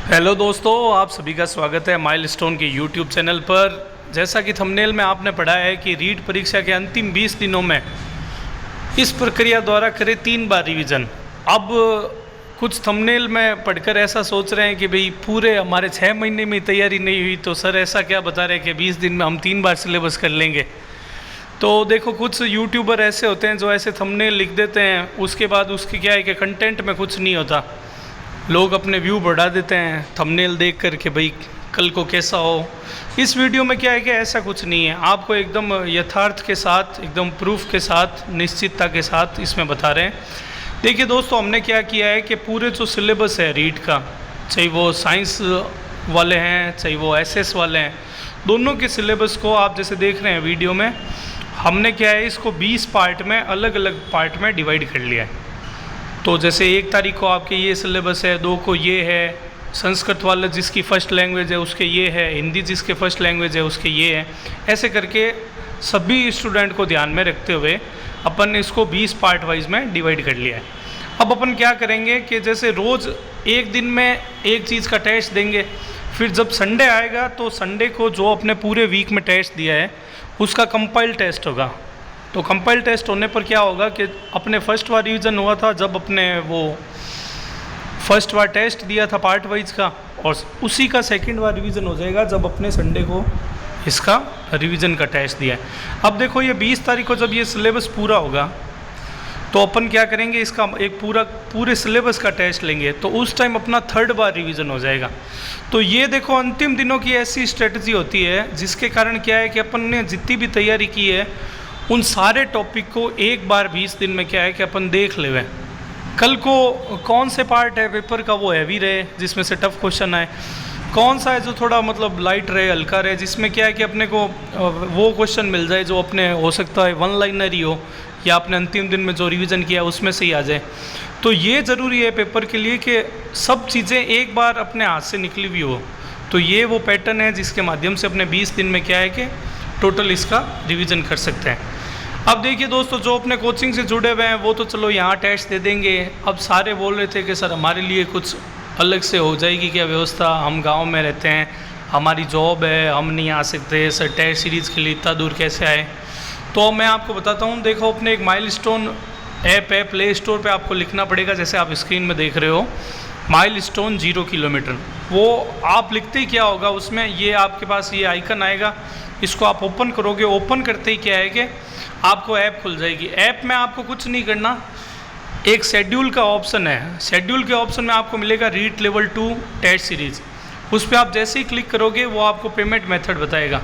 Hello दोस्तों, आप सभी का स्वागत है माइलस्टोन के यूट्यूब चैनल पर। जैसा कि थंबनेल में आपने पढ़ा है कि रीट परीक्षा के अंतिम 20 दिनों में इस प्रक्रिया द्वारा करें 3 बार रिवीजन। अब कुछ थंबनेल में पढ़कर ऐसा सोच रहे हैं कि भाई पूरे हमारे 6 महीने में तैयारी नहीं हुई, तो सर ऐसा क्या बता रहे हैं कि 20 दिन में हम 3 बार सिलेबस कर लेंगे। तो देखो, कुछ यूट्यूबर ऐसे होते हैं जो ऐसे थंबनेल लिख देते हैं, उसके बाद उसकी क्या है कि कंटेंट में कुछ नहीं होता। लोग अपने व्यू बढ़ा देते हैं थंबनेल देख कर के भाई कल को कैसा हो। इस वीडियो में क्या है कि ऐसा कुछ नहीं है, आपको एकदम यथार्थ के साथ, एकदम प्रूफ के साथ, निश्चितता के साथ इसमें बता रहे हैं। देखिए दोस्तों, हमने क्या किया है कि पूरे जो सिलेबस है रीट का, चाहे वो साइंस वाले हैं चाहे वो एसएस वाले हैं, दोनों के सिलेबस को आप जैसे देख रहे हैं वीडियो में, हमने क्या है इसको 20 पार्ट में, अलग अलग पार्ट में डिवाइड कर लिया है। तो जैसे 1 तारीख को आपके ये सिलेबस है, 2 को ये है, संस्कृत वाला जिसकी फ़र्स्ट लैंग्वेज है उसके ये है, हिंदी जिसके फ़र्स्ट लैंग्वेज है उसके ये है। ऐसे करके सभी स्टूडेंट को ध्यान में रखते हुए अपन ने इसको 20 पार्ट वाइज में डिवाइड कर लिया है। अब अपन क्या करेंगे कि जैसे रोज़ एक दिन में एक चीज़ का टेस्ट देंगे, फिर जब संडे आएगा तो संडे को जो अपने पूरे वीक में टेस्ट दिया है उसका कंपाइल टेस्ट होगा। तो कंपाइल टेस्ट होने पर क्या होगा कि अपने फर्स्ट बार रिवीजन हुआ था जब अपने वो फर्स्ट बार टेस्ट दिया था पार्ट वाइज का, और उसी का सेकंड बार रिवीजन हो जाएगा जब अपने संडे को इसका रिवीजन का टेस्ट दिया है। अब देखो, ये 20 तारीख को जब ये सिलेबस पूरा होगा तो अपन क्या करेंगे, इसका एक पूरे सिलेबस का टेस्ट लेंगे, तो उस टाइम अपना 3rd बार रिवीजन हो जाएगा। तो ये देखो, अंतिम दिनों की ऐसी स्ट्रेटजी होती है जिसके कारण क्या है कि अपन ने जितनी भी तैयारी की है उन सारे टॉपिक को एक बार 20 दिन में क्या है कि अपन देख ले। कल को कौन से पार्ट है पेपर का वो हैवी रहे जिसमें से टफ क्वेश्चन आए, कौन सा है जो थोड़ा मतलब लाइट रहे, हल्का रहे, जिसमें क्या है कि अपने को वो क्वेश्चन मिल जाए जो अपने हो सकता है 1 लाइनर ही हो, या अपने अंतिम दिन में जो रिवीजन किया उसमें से ही आ जाए। तो ये ज़रूरी है पेपर के लिए कि सब चीज़ें एक बार अपने हाथ से निकली हुई हो। तो ये वो पैटर्न है जिसके माध्यम से अपने 20 दिन में क्या है कि टोटल इसका रिवीजन कर सकते हैं। अब देखिए दोस्तों, जो अपने कोचिंग से जुड़े हुए हैं वो तो चलो यहाँ टेस्ट दे देंगे। अब सारे बोल रहे थे कि सर हमारे लिए कुछ अलग से हो जाएगी क्या व्यवस्था, हम गांव में रहते हैं, हमारी जॉब है, हम नहीं आ सकते, सर टेस्ट सीरीज़ के लिए इतना दूर कैसे आए। तो मैं आपको बताता हूँ, देखो अपने एक माइलस्टोन ऐप है, प्ले स्टोर पे आपको लिखना पड़ेगा, जैसे आप स्क्रीन में देख रहे हो माइलस्टोन 0 किलोमीटर। वो आप लिखते ही क्या होगा, उसमें ये आपके पास ये आइकन आएगा, इसको आप ओपन करोगे। ओपन करते ही क्या है कि आपको ऐप खुल जाएगी। ऐप में आपको कुछ नहीं करना, एक शेड्यूल का ऑप्शन है, शेड्यूल के ऑप्शन में आपको मिलेगा रीट लेवल 2 टेस्ट सीरीज़। उस पर आप जैसे ही क्लिक करोगे वो आपको पेमेंट मेथड बताएगा।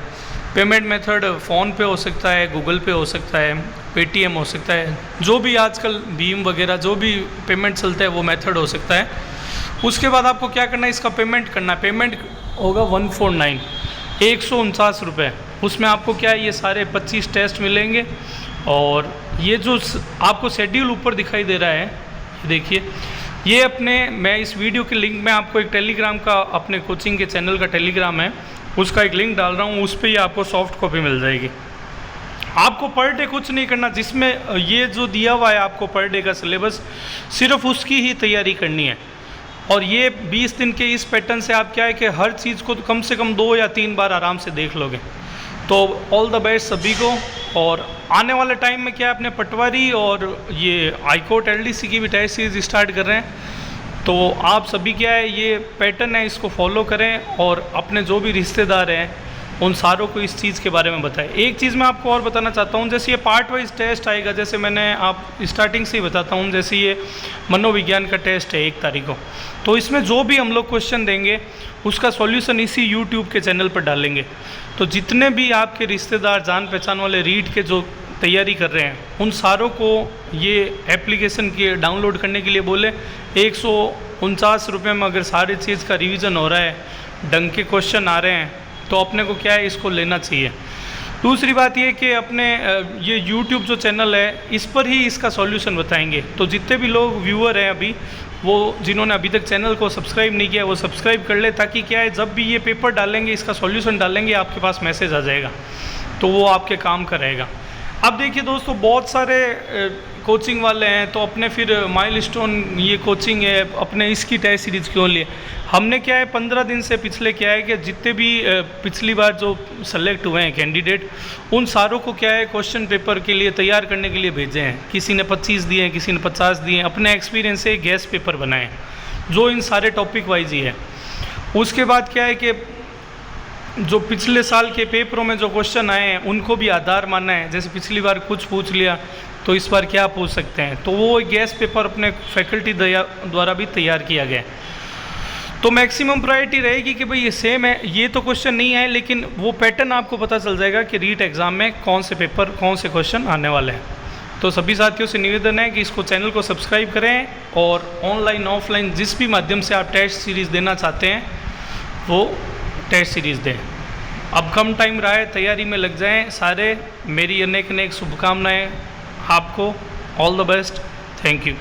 पेमेंट मेथड फ़ोन पे हो सकता है, गूगल पे हो सकता है, पेटीएम हो सकता है, जो भी आजकल भीम वगैरह जो भी पेमेंट चलता है वो मेथड हो सकता है। उसके बाद आपको क्या करना है, इसका पेमेंट करना है। पेमेंट होगा 149, 149 रुपये। उसमें आपको क्या है, ये सारे 25 टेस्ट मिलेंगे। और ये जो आपको शेड्यूल ऊपर दिखाई दे रहा है, देखिए ये अपने, मैं इस वीडियो के लिंक में आपको एक टेलीग्राम का, अपने कोचिंग के चैनल का टेलीग्राम है, उसका एक लिंक डाल रहा हूँ, उस पर ही आपको सॉफ्ट कॉपी मिल जाएगी। आपको पर डे कुछ नहीं करना, जिसमें ये जो दिया हुआ है आपको पर डे का सिलेबस, सिर्फ उसकी ही तैयारी करनी है। और ये 20 दिन के इस पैटर्न से आप क्या है कि हर चीज़ को कम से कम 2 या 3 बार आराम से देख लोगे। तो ऑल द बेस्ट सभी को। और आने वाले टाइम में क्या है, अपने पटवारी और ये हाईकोर्ट एलडीसी की भी टेस्ट सीरीज स्टार्ट कर रहे हैं। तो आप सभी क्या है, ये पैटर्न है, इसको फॉलो करें और अपने जो भी रिश्तेदार हैं उन सारों को इस चीज़ के बारे में बताएं। एक चीज़ मैं आपको और बताना चाहता हूँ, जैसे ये पार्ट वाइज टेस्ट आएगा, जैसे मैंने आप स्टार्टिंग से ही बताता हूँ, जैसे ये मनोविज्ञान का टेस्ट है 1 तारीख को, तो इसमें जो भी हम लोग क्वेश्चन देंगे उसका सॉल्यूशन इसी यूट्यूब के चैनल पर डालेंगे। तो जितने भी आपके रिश्तेदार, जान पहचान वाले रीट के जो तैयारी कर रहे हैं, उन सारों को ये एप्लीकेशन के डाउनलोड करने के लिए बोले। 149 रुपये में अगर सारी चीज़ का रिवीजन हो रहा है, ढंग के क्वेश्चन आ रहे हैं, तो अपने को क्या है, इसको लेना चाहिए। दूसरी बात ये कि अपने ये YouTube जो चैनल है, इस पर ही इसका सॉल्यूशन बताएंगे। तो जितने भी लोग व्यूअर हैं अभी, वो जिन्होंने अभी तक चैनल को सब्सक्राइब नहीं किया वो सब्सक्राइब कर ले, ताकि क्या है, जब भी ये पेपर डालेंगे, इसका सॉल्यूशन डालेंगे, आपके पास मैसेज आ जाएगा, तो वो आपके काम का रहेगा। अब देखिए दोस्तों, बहुत सारे कोचिंग वाले हैं तो अपने फिर माइलस्टोन ये कोचिंग है, अपने इसकी टेस्ट सीरीज़ क्यों लिए? हमने क्या है 15 दिन से पिछले क्या है कि जितने भी पिछली बार जो सेलेक्ट हुए हैं कैंडिडेट, उन सारों को क्या है क्वेश्चन पेपर के लिए तैयार करने के लिए भेजे हैं। किसी ने 25 दिए हैं, किसी ने 50 दिए हैं, अपने एक्सपीरियंस से गैस पेपर बनाए जो इन सारे टॉपिक वाइज ही है। उसके बाद क्या है कि जो पिछले साल के पेपरों में जो क्वेश्चन आए हैं उनको भी आधार माना है। जैसे पिछली बार कुछ पूछ लिया तो इस बार क्या पूछ सकते हैं, तो वो गैस पेपर अपने फैकल्टी द्वारा भी तैयार किया गया है। तो मैक्सिमम प्रायोरिटी रहेगी कि भाई ये सेम है, ये तो क्वेश्चन नहीं है, लेकिन वो पैटर्न आपको पता चल जाएगा कि रीट एग्ज़ाम में कौन से पेपर कौन से क्वेश्चन आने वाले हैं। तो सभी साथियों से निवेदन है कि इसको चैनल को सब्सक्राइब करें और ऑनलाइन ऑफलाइन जिस भी माध्यम से आप टेस्ट सीरीज़ देना चाहते हैं वो टेस्ट सीरीज़ दें। अब कम टाइम रहा है, तैयारी में लग जाएं सारे। मेरी अनेक शुभकामनाएं आपको। All the best. Thank you.